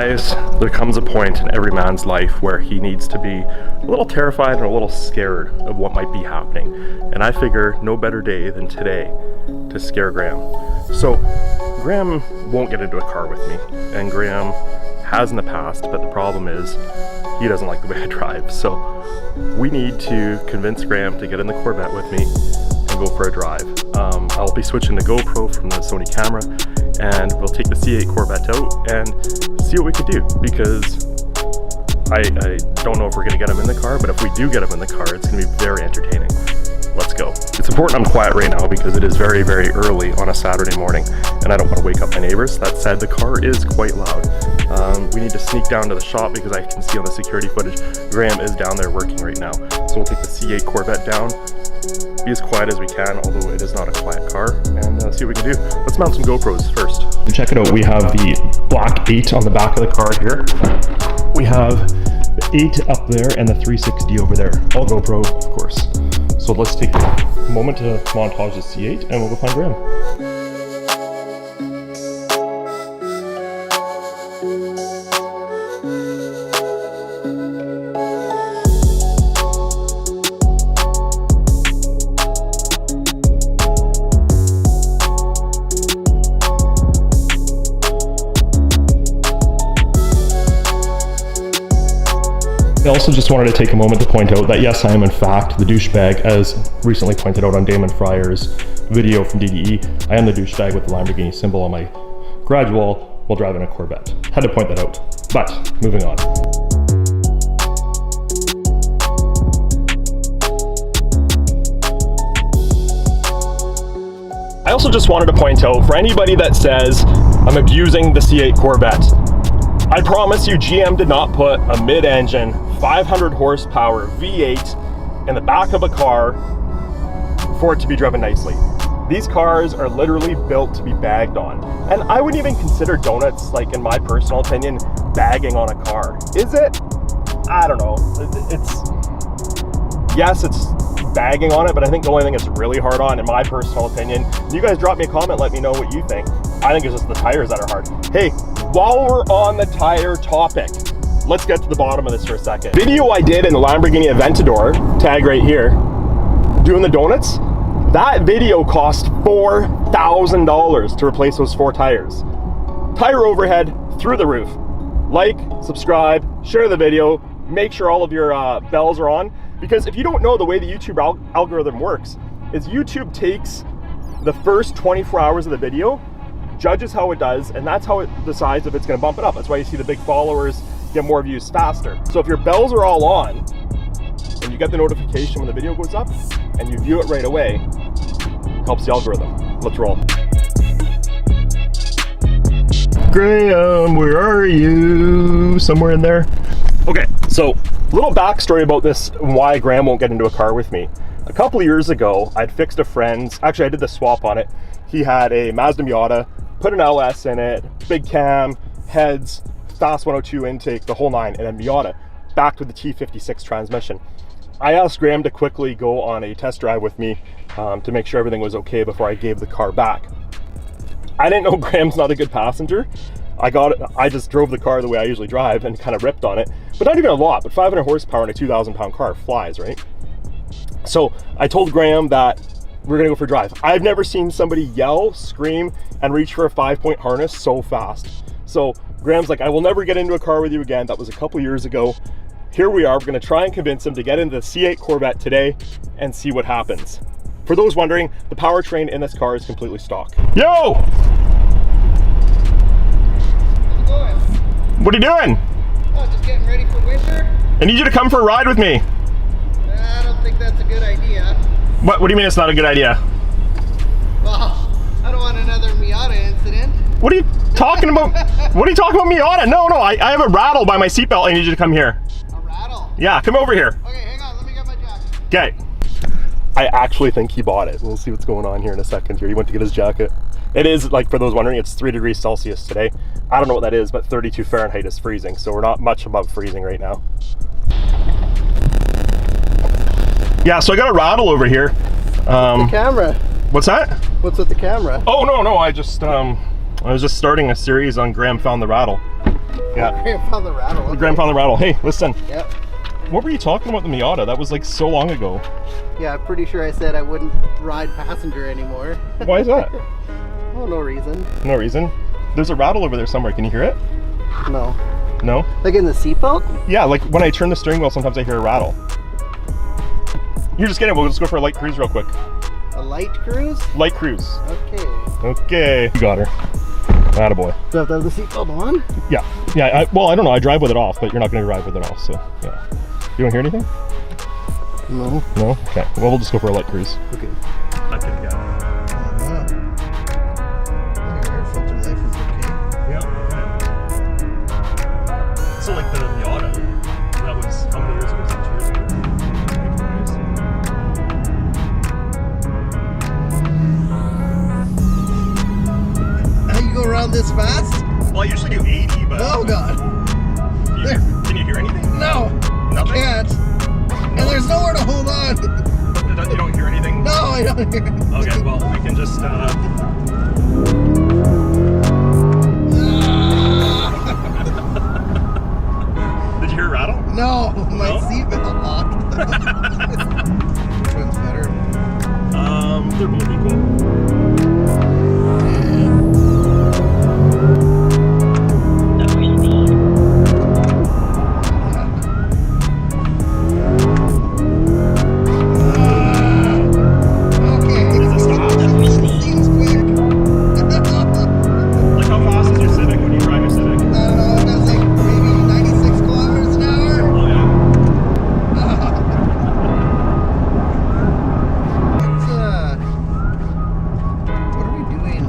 Guys, there comes a point in every man's life where he needs to be a little terrified and a little scared of what might be happening. And I figure no better day than today to scare Graham. So Graham won't get into a car with me, and Graham has in the past, but the problem is he doesn't like the way I drive. So we need to convince Graham to get in the Corvette with me and go for a drive. I'll be switching the GoPro from the Sony camera, and we'll take the C8 Corvette out and see what we can do, because I don't know if we're gonna get him in the car, but if we do get him in the car, it's gonna be very entertaining. Let's go. It's important I'm quiet right now because it is very, very early on a Saturday morning and I don't want to wake up my neighbors. That said, the car is quite loud. We need to sneak down to the shop because I can see on the security footage, Graham is down there working right now. So we'll take the C8 Corvette down, be as quiet as we can, although it is not a quiet car, and see what we can do. Let's mount some GoPros first. Check it out, we have the black 8 on the back of the car here. We have the 8 up there and the 360 over there, all GoPro, of course. So let's take a moment to montage the C8 and we'll go find Graham. I also just wanted to take a moment to point out that yes, I am in fact the douchebag, as recently pointed out on Damon Fryer's video from DDE. I am the douchebag with the Lamborghini symbol on my garage wall while driving a Corvette. Had to point that out, but moving on. I also just wanted to point out, for anybody that says I'm abusing the C8 Corvette, I promise you GM did not put a mid-engine 500 horsepower V8 in the back of a car for it to be driven nicely. These cars are literally built to be bagged on. And I wouldn't even consider donuts, like in my personal opinion, bagging on a car. Is it? I don't know. Yes, it's bagging on it, but I think the only thing it's really hard on, in my personal opinion, you guys drop me a comment, let me know what you think. I think it's just the tires that are hard. Hey, while we're on the tire topic, let's get to the bottom of this for a second. Video I did in the Lamborghini Aventador, tag right here, doing the donuts, that video cost $4,000 to replace those 4 tires. Tire overhead through the roof. Like, subscribe, share the video, make sure all of your bells are on, because if you don't know, the way the YouTube algorithm works is YouTube takes the first 24 hours of the video, judges how it does, and that's how it decides if it's going to bump it up. That's why you see the big followers get more views faster. So if your bells are all on and you get the notification when the video goes up and you view it right away, it helps the algorithm. Let's roll. Graham, where are you? Somewhere in there. Okay, so a little backstory about this and why Graham won't get into a car with me. A couple of years ago, I'd fixed a friend's, actually I did the swap on it. He had a Mazda Miata, put an LS in it, big cam, heads, fast 102 intake, the whole 9, and a Miata, backed with the T56 transmission. I asked Graham to quickly go on a test drive with me to make sure everything was okay before I gave the car back. I didn't know Graham's not a good passenger. I just drove the car the way I usually drive and kind of ripped on it, but not even a lot, but 500 horsepower in a 2,000 pound car flies, right? So I told Graham that we're gonna go for a drive. I've never seen somebody yell, scream, and reach for a 5-point harness so fast. So Graham's like, I will never get into a car with you again. That was a couple years ago. Here we are, we're gonna try and convince him to get into the C8 Corvette today and see what happens. For those wondering, the powertrain in this car is completely stock. Yo! How's it going? What are you doing? Oh, just getting ready for winter. I need you to come for a ride with me. I don't think that's a good idea. What do you mean it's not a good idea? Well, I don't want another Miata incident. What are you talking about? What are you talking about Miata? No, I have a rattle by my seatbelt. I need you to come here. A rattle? Yeah, come over here. Okay, hang on, let me get my jacket. Okay. I actually think he bought it. We'll see what's going on here in a second here. He went to get his jacket. It is, like, for those wondering, it's 3 degrees Celsius today. I don't know what that is, but 32 Fahrenheit is freezing, so we're not much above freezing right now. Yeah, so I got a rattle over here. The camera. What's that? What's with the camera? Oh, no, I was just starting a series on Graham Found the Rattle. Yeah. Graham found the rattle. Okay. Graham found the rattle. Hey, listen. Yep. What were you talking about the Miata? That was like so long ago. Yeah, I'm pretty sure I said I wouldn't ride passenger anymore. Why is that? Oh, no reason. No reason. There's a rattle over there somewhere. Can you hear it? No. No? Like in the seatbelt? Yeah, like when I turn the steering wheel, sometimes I hear a rattle. You're just kidding. We'll just go for a light cruise real quick. A light cruise? Light cruise. Okay. Okay. You got her. Attaboy. Do I have to have the seatbelt on? Yeah. Yeah. Well, I don't know. I drive with it off, but you're not going to drive with it off. So, yeah. You don't hear anything? No. No? Okay. Well, we'll just go for a light cruise. Okay. I can get it. Your air filter life is okay. Yeah. So, like the Miata, that was how many years ago? Was that 2 years ago? How you go around this fast? Well, I usually do 80, but... Oh, God. Can you hear anything? No. Nothing? I can't. And there's nowhere to hold on. You don't hear anything? No, I don't hear it. Okay, well, we can just... Did you hear a rattle? No, my No? seatbelt locked. Which one's better? They're both equal. Okay. Does it stop? Seems quick. Like how fast is your Civic when you drive your Civic? I don't know, it does like maybe 96 kilometers an hour. Oh yeah. What are we doing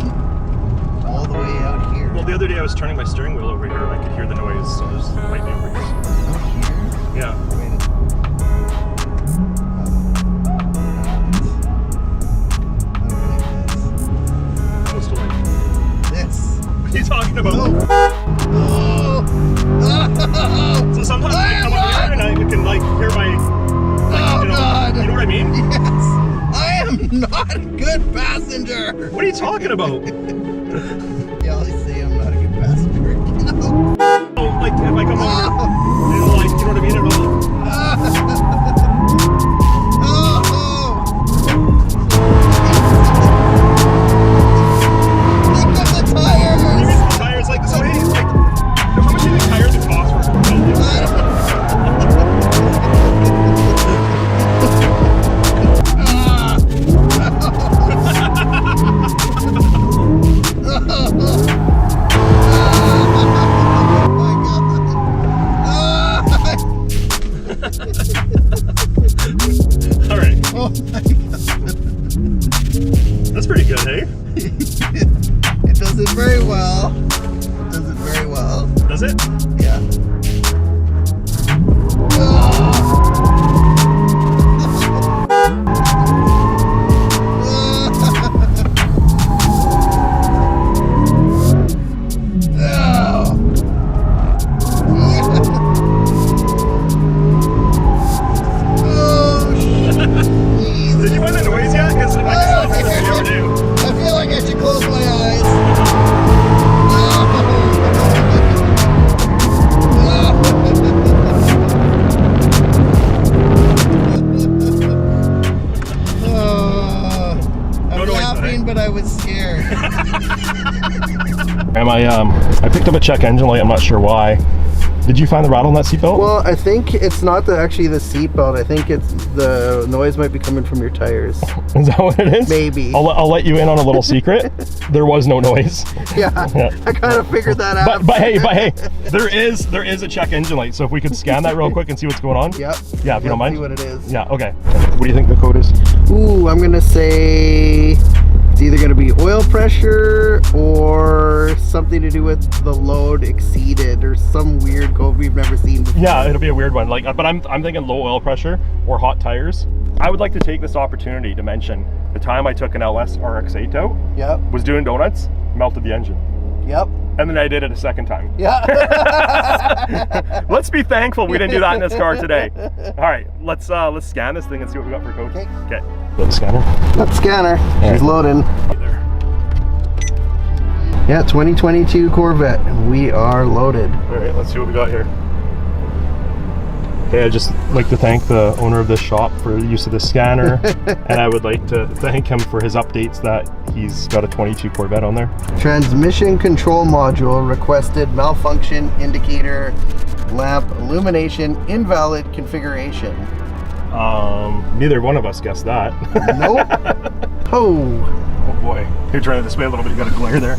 all the way out here? Well, the other day I was turning my steering wheel over here and I could hear the noise, so there's it might be over here. Out here? Yeah. Wait. Close to like. This. What are you talking about? Oh. So sometimes I come up here and I can like hear my. Oh, you know, God. You know what I mean? Yes. I am not a good passenger. What are you talking about? Yeah, I'll say I'm not a good passenger. Oh, like if I come over, it'll like, you know what I mean? It'll. Look at the tires. Maybe the tires like so. Hey, like how much do you think tires would cost for? All right. Oh my God. That's pretty good, hey? It does it very well. It does it very well. Does it? Yeah. Did you find the noise yet? Because I can still hear the video. I feel like I should close my eyes. I'm No noise, laughing, eh? but I was scared. I picked up a check engine light. I'm not sure why. Did you find the rattle in that seatbelt? Well, I think it's not actually the seatbelt. I think it's the noise might be coming from your tires. Is that what it is? Maybe. I'll let you in on a little secret. There was no noise. Yeah, Yeah. I kind of figured that out. But hey, there is a check engine light. So if we could scan that real quick and see what's going on. Yep. Yeah, if you don't mind. See what it is. Yeah. Okay. What do you think the code is? Ooh, I'm gonna say it's either gonna be oil pressure or something to do with the load exceeded or some weird code we've never seen before. Yeah, it'll be a weird one. Like, but I'm thinking low oil pressure or hot tires. I would like to take this opportunity to mention the time I took an LS RX-8 out. Yep. Was doing donuts, melted the engine, Yep. and then I did it a second time. Yeah. Let's be thankful we didn't do that in this car today. All right, let's scan this thing and see what we got for code. Okay. Okay. Go to the scanner. Got the scanner. She's loading. Right there. Yeah, 2022 Corvette. We are loaded. All right, let's see what we got here. Hey, I'd just like to thank the owner of this shop for the use of the scanner, and I would like to thank him for his updates that he's got a 22 Corvette on there. Transmission control module requested malfunction indicator lamp illumination invalid configuration. Neither one of us guessed that. Nope. Oh boy. Here, turn it this way a little bit. You got a glare there.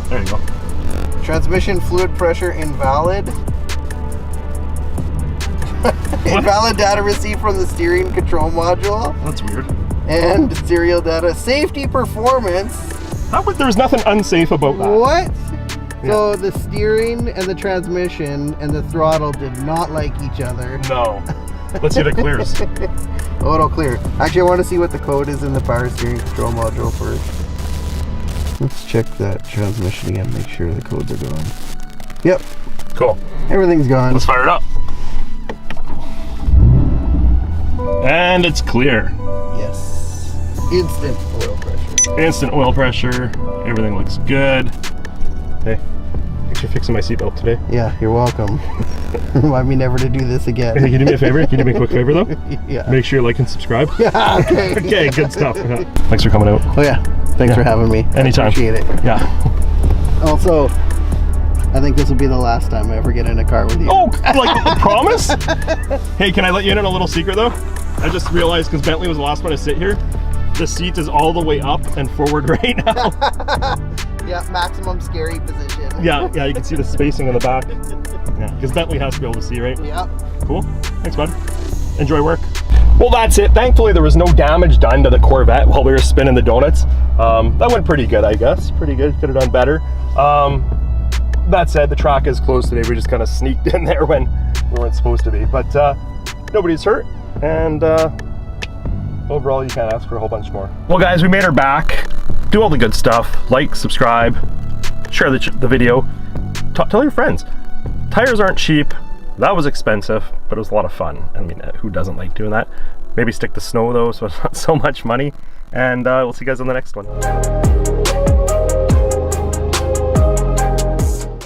There you go. Transmission fluid pressure invalid. Invalid data received from the steering control module. That's weird. And serial data. Safety performance. There's nothing unsafe about that. What? Yeah. So the steering and the transmission and the throttle did not like each other. No. Let's see if it clears. Oh, it'll clear. Actually, I want to see what the code is in the power steering control module first. Let's check that transmission again, make sure the codes are gone. Yep. Cool. Everything's gone. Let's fire it up. And it's clear. Yes. Instant oil pressure. Instant oil pressure. Everything looks good. Hey, thanks for fixing my seatbelt today. Yeah, you're welcome. Remind me never to do this again. Hey, can you do me a favor? Can you do me a quick favor though? Yeah. Make sure you like and subscribe. Yeah, okay. Okay, good stuff. Thanks for coming out. Oh yeah, thanks for having me. Anytime. I appreciate it. Yeah. Also, I think this will be the last time I ever get in a car with you. Oh, like a promise? Hey, can I let you in on a little secret though? I just realized, because Bentley was the last one to sit here, the seat is all the way up and forward right now. Yeah, maximum scary position. Yeah, you can see the spacing in the back. Yeah, because Bentley has to be able to see, right? Yep. Cool. Thanks, bud. Enjoy work. Well, that's it. Thankfully, there was no damage done to the Corvette while we were spinning the donuts. That went pretty good, I guess. Pretty good. Could have done better. That said, the track is closed today. We just kind of sneaked in there when we weren't supposed to be. But nobody's hurt. And overall, you can't ask for a whole bunch more. Well, guys, we made her back. Do all the good stuff. Like, subscribe, share the video. Tell your friends. Tires aren't cheap. That was expensive, but it was a lot of fun. I mean, who doesn't like doing that? Maybe stick to snow though, so it's not so much money. And we'll see you guys on the next one.